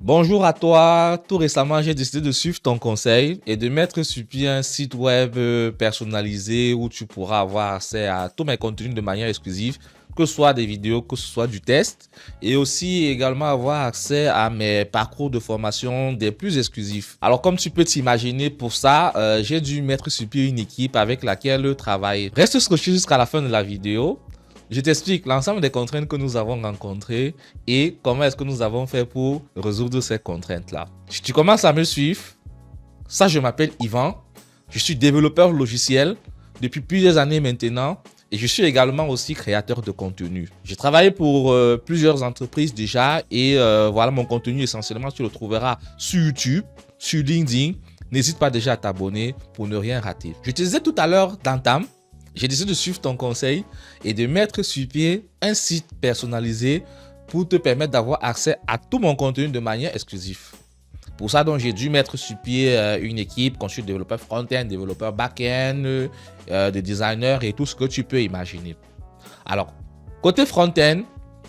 Bonjour à toi. Tout récemment, j'ai décidé de suivre ton conseil et de mettre sur pied un site web personnalisé où tu pourras avoir accès à tous mes contenus de manière exclusive, que ce soit des vidéos, que ce soit du test, et aussi également avoir accès à mes parcours de formation des plus exclusifs. Alors, comme tu peux t'imaginer, pour ça, j'ai dû mettre sur pied une équipe avec laquelle travailler. Reste scotché jusqu'à la fin de la vidéo. Je t'explique l'ensemble des contraintes que nous avons rencontrées et comment est-ce que nous avons fait pour résoudre ces contraintes-là. Si tu commences à me suivre, ça, je m'appelle Yvan. Je suis développeur logiciel depuis plusieurs années maintenant et je suis également aussi créateur de contenu. J'ai travaillé pour plusieurs entreprises déjà et voilà, mon contenu essentiellement, tu le trouveras sur YouTube, sur LinkedIn. N'hésite pas déjà à t'abonner pour ne rien rater. Je te disais tout à l'heure d'entame, j'ai décidé de suivre ton conseil et de mettre sur pied un site personnalisé pour te permettre d'avoir accès à tout mon contenu de manière exclusive. Pour ça, donc, j'ai dû mettre sur pied une équipe conçue de développeurs front-end, développeurs back-end, de designers et tout ce que tu peux imaginer. Alors, côté front-end,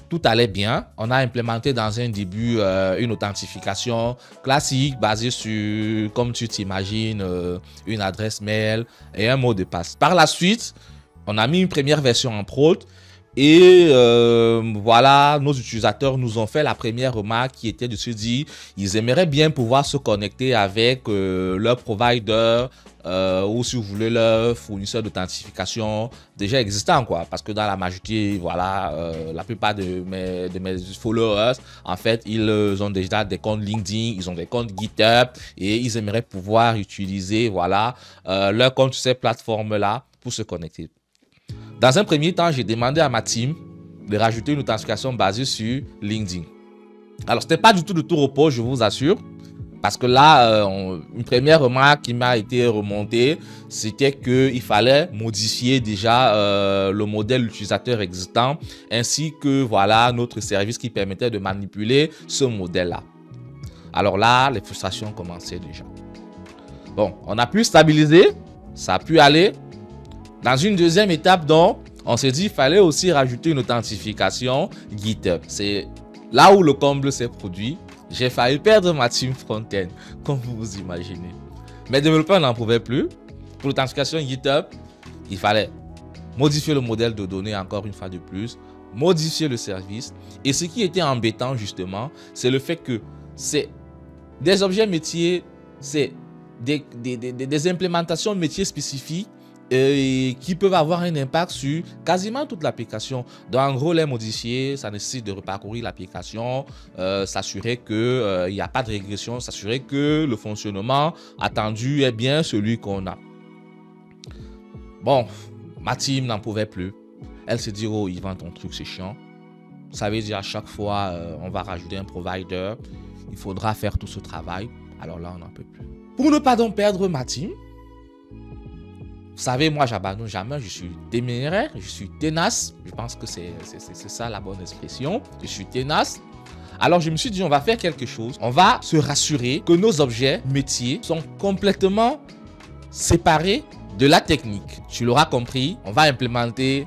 tout allait bien. On a implémenté dans un début une authentification classique basée sur, comme tu t'imagines, une adresse mail et un mot de passe. Par la suite, on a mis une première version en prod et voilà, nos utilisateurs nous ont fait la première remarque qui était de se dire ils aimeraient bien pouvoir se connecter avec leur provider ou si vous voulez leur fournisseur d'authentification déjà existant, quoi, parce que dans la majorité, voilà, la plupart de mes followers, en fait, ils ont déjà des comptes LinkedIn, ils ont des comptes GitHub et ils aimeraient pouvoir utiliser, voilà, leur compte sur ces plateformes-là pour se connecter. Dans un premier temps, j'ai demandé à ma team de rajouter une authentification basée sur LinkedIn. Alors, ce n'était pas du tout de tout repos, je vous assure. Parce que là, une première remarque qui m'a été remontée, c'était qu'il fallait modifier déjà le modèle utilisateur existant, ainsi que voilà notre service qui permettait de manipuler ce modèle-là. Alors là, les frustrations commençaient déjà. Bon, on a pu stabiliser, ça a pu aller. Dans une deuxième étape, donc, on s'est dit qu'il fallait aussi rajouter une authentification GitHub. C'est là où le comble s'est produit. J'ai failli perdre ma team front-end, comme vous vous imaginez. Mes développeurs n'en pouvaient plus. Pour l'authentification GitHub, il fallait modifier le modèle de données encore une fois de plus, modifier le service. Et ce qui était embêtant justement, c'est le fait que c'est des objets métiers, c'est des implémentations métiers spécifiques qui peuvent avoir un impact sur quasiment toute l'application. Donc en gros, les modifier, ça nécessite de reparcourir l'application, s'assurer qu'il n'y a pas de régression, s'assurer que le fonctionnement attendu est bien celui qu'on a. Bon, ma team n'en pouvait plus. Elle se dit, oh Yvan, ton truc c'est chiant. Ça veut dire à chaque fois, on va rajouter un provider, il faudra faire tout ce travail. Alors là, on n'en peut plus. Pour ne pas donc perdre ma team, vous savez, moi, j'abandonne jamais, je suis téméraire, je suis tenace. Je pense que c'est ça la bonne expression. Je suis tenace. Alors, je me suis dit, on va faire quelque chose. On va se rassurer que nos objets métiers sont complètement séparés de la technique. Tu l'auras compris, on va implémenter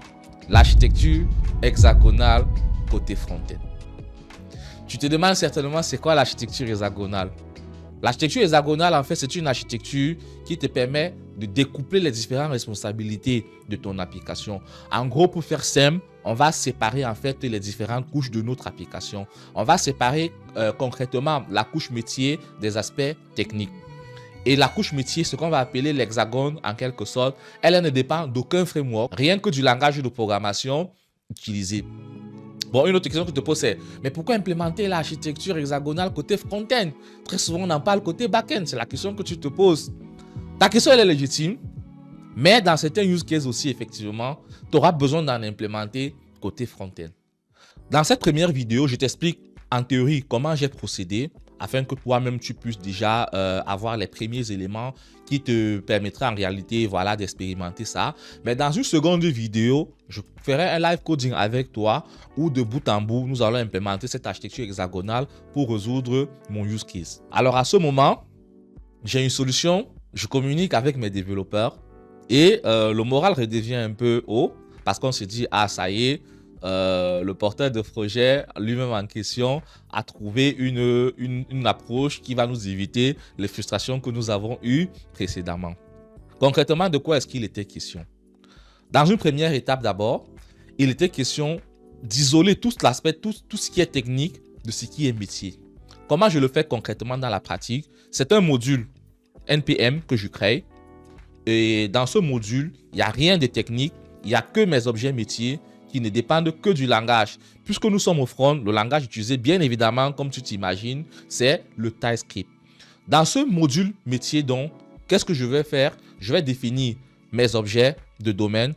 l'architecture hexagonale côté front-end. Tu te demandes certainement, c'est quoi l'architecture hexagonale? L'architecture hexagonale, en fait, c'est une architecture qui te permet de découpler les différentes responsabilités de ton application. En gros, pour faire simple, on va séparer en fait les différentes couches de notre application. On va séparer concrètement la couche métier des aspects techniques. Et la couche métier, ce qu'on va appeler l'hexagone en quelque sorte, elle ne dépend d'aucun framework, rien que du langage de programmation utilisé. Bon, une autre question que je te pose, c'est mais pourquoi implémenter l'architecture hexagonale côté front-end? Très souvent, on en parle côté back-end. C'est la question que tu te poses. Ta question, elle est légitime, mais dans certains use cases aussi, effectivement, tu auras besoin d'en implémenter côté front-end. Dans cette première vidéo, je t'explique en théorie comment j'ai procédé afin que toi-même tu puisses déjà avoir les premiers éléments qui te permettraient en réalité voilà, d'expérimenter ça. Mais dans une seconde vidéo, je ferai un live coding avec toi où de bout en bout, nous allons implémenter cette architecture hexagonale pour résoudre mon use case. Alors à ce moment, j'ai une solution, je communique avec mes développeurs et le moral redevient un peu haut parce qu'on se dit, ah ça y est, le porteur de projet lui-même en question a trouvé une approche qui va nous éviter les frustrations que nous avons eues précédemment. Concrètement, de quoi est-ce qu'il était question? Dans une première étape d'abord, il était question d'isoler tout l'aspect, tout ce qui est technique de ce qui est métier. Comment je le fais concrètement dans la pratique? C'est un module NPM que je crée. Et dans ce module, il n'y a rien de technique, il n'y a que mes objets métiers qui ne dépendent que du langage. Puisque nous sommes au front, le langage utilisé, bien évidemment, comme tu t'imagines, c'est le TypeScript. Dans ce module métier, donc, qu'est-ce que je vais faire? Je vais définir mes objets de domaine,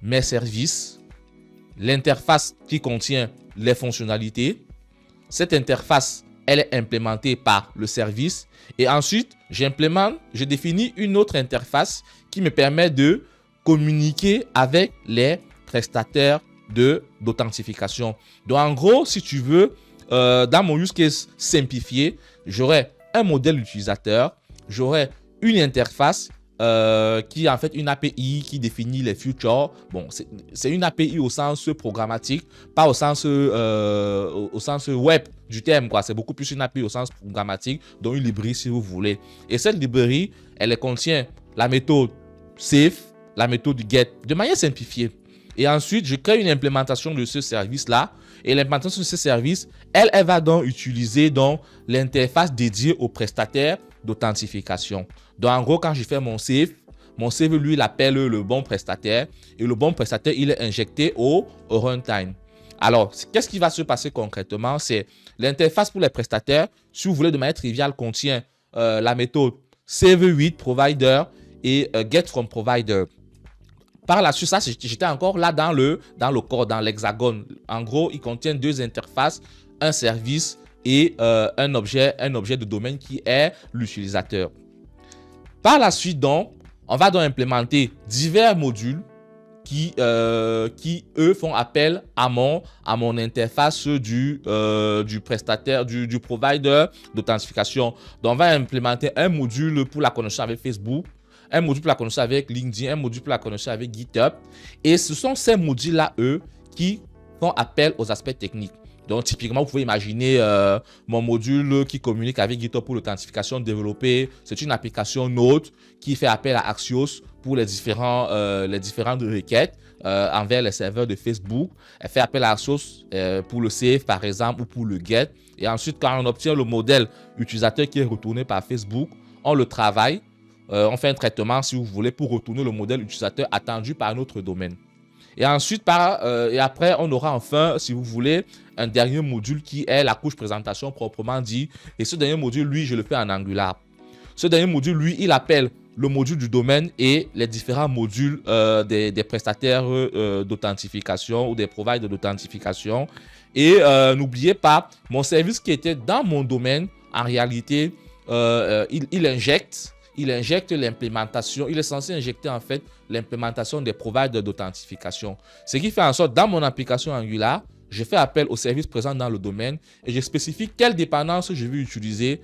mes services, l'interface qui contient les fonctionnalités. Cette interface, elle est implémentée par le service. Et ensuite, je définis une autre interface qui me permet de communiquer avec les prestataires d'authentification. Donc, en gros, si tu veux, dans mon use case simplifié, j'aurai un modèle utilisateur, j'aurai une interface qui est en fait une API qui définit les futures. Bon, c'est une API au sens programmatique, pas au sens web du terme, quoi. C'est beaucoup plus une API au sens programmatique, donc une librairie si vous voulez. Et cette librairie, elle contient la méthode save, la méthode get, de manière simplifiée. Et ensuite, je crée une implémentation de ce service-là. Et l'implémentation de ce service, elle va donc utiliser l'interface dédiée au prestataire d'authentification. Donc, en gros, quand je fais mon save, lui, il appelle le bon prestataire. Et le bon prestataire, il est injecté au runtime. Alors, qu'est-ce qui va se passer concrètement? C'est l'interface pour les prestataires, si vous voulez de manière triviale, contient la méthode save8 provider et get from provider. Par la suite, ça, j'étais encore là dans le corps, dans l'hexagone. En gros, il contient deux interfaces, un service et un objet de domaine qui est l'utilisateur. Par la suite, donc, on va donc implémenter divers modules qui eux, font appel à mon interface du prestataire, du provider d'authentification. Donc, on va implémenter un module pour la connexion avec Facebook, un module pour la connexion avec LinkedIn, un module pour la connexion avec GitHub. Et ce sont ces modules-là, eux, qui font appel aux aspects techniques. Donc, typiquement, vous pouvez imaginer mon module qui communique avec GitHub pour l'authentification développée. C'est une application Node qui fait appel à Axios pour les différentes requêtes envers les serveurs de Facebook. Elle fait appel à Axios pour le save, par exemple, ou pour le get. Et ensuite, quand on obtient le modèle utilisateur qui est retourné par Facebook, on le travaille. On fait un traitement, si vous voulez, pour retourner le modèle utilisateur attendu par notre domaine. Et ensuite, et après, on aura enfin, si vous voulez, un dernier module qui est la couche présentation proprement dit. Et ce dernier module, lui, je le fais en Angular. Ce dernier module, lui, il appelle le module du domaine et les différents modules des prestataires d'authentification ou des providers d'authentification. Et n'oubliez pas, mon service qui était dans mon domaine, en réalité, il injecte l'implémentation, il est censé injecter en fait l'implémentation des providers d'authentification. Ce qui fait en sorte, dans mon application Angular, je fais appel aux services présents dans le domaine et je spécifie quelle dépendance je vais utiliser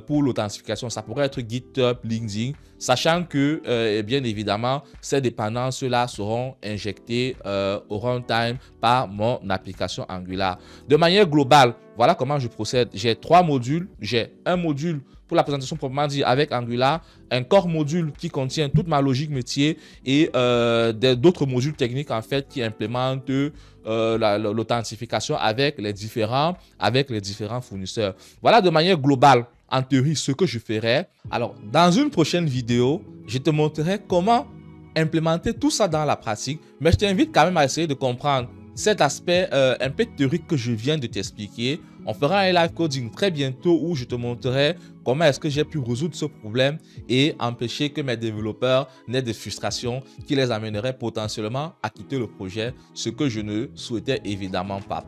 pour l'authentification. Ça pourrait être GitHub, LinkedIn, sachant que, bien évidemment, ces dépendances-là seront injectées au runtime par mon application Angular. De manière globale, voilà comment je procède. J'ai trois modules. J'ai un module pour la présentation proprement dit avec Angular, un core module qui contient toute ma logique métier et d'autres modules techniques en fait qui implémentent l'authentification avec les différents fournisseurs. Voilà de manière globale, en théorie, ce que je ferai. Alors, dans une prochaine vidéo, je te montrerai comment implémenter tout ça dans la pratique, mais je t'invite quand même à essayer de comprendre cet aspect un peu théorique que je viens de t'expliquer. On fera un live coding très bientôt où je te montrerai comment est-ce que j'ai pu résoudre ce problème et empêcher que mes développeurs n'aient des frustrations qui les amèneraient potentiellement à quitter le projet, ce que je ne souhaitais évidemment pas.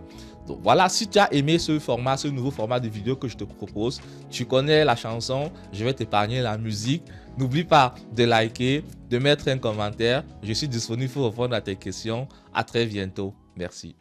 Donc voilà, si tu as aimé ce nouveau format de vidéo que je te propose, tu connais la chanson, je vais t'épargner la musique. N'oublie pas de liker, de mettre un commentaire. Je suis disponible pour répondre à tes questions. À très bientôt. Merci.